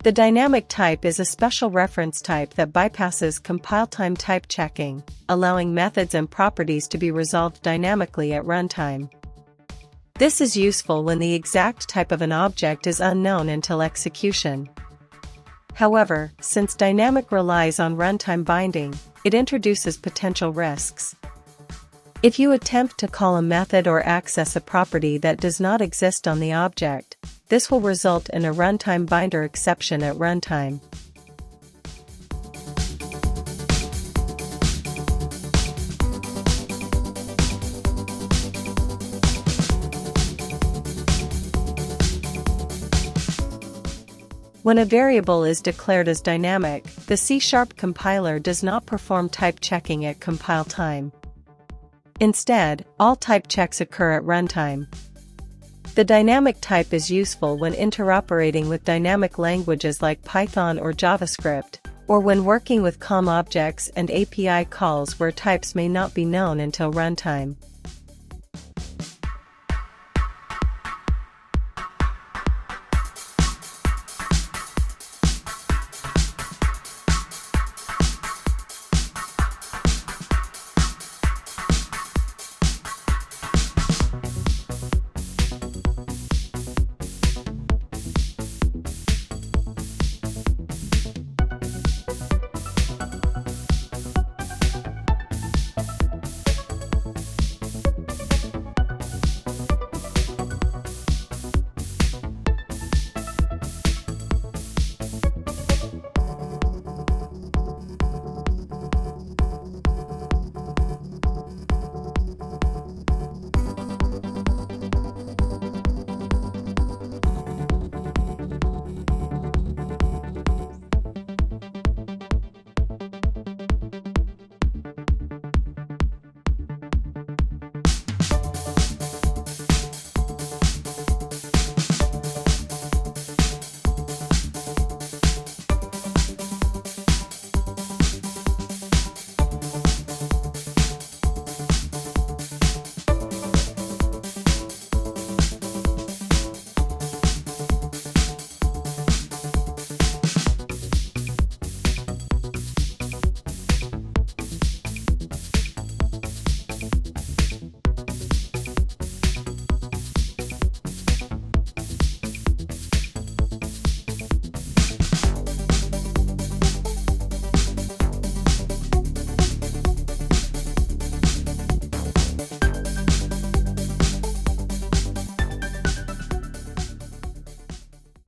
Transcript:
The dynamic type is a special reference type that bypasses compile-time type checking, allowing methods and properties to be resolved dynamically at runtime. This is useful when the exact type of an object is unknown until execution. However, since dynamic relies on runtime binding, it introduces potential risks. If you attempt to call a method or access a property that does not exist on the object, this will result in a runtime binder exception at runtime. When a variable is declared as dynamic, the C# compiler does not perform type checking at compile time. Instead, all type checks occur at runtime. The dynamic type is useful when interoperating with dynamic languages like Python or JavaScript, or when working with COM objects and API calls where types may not be known until runtime.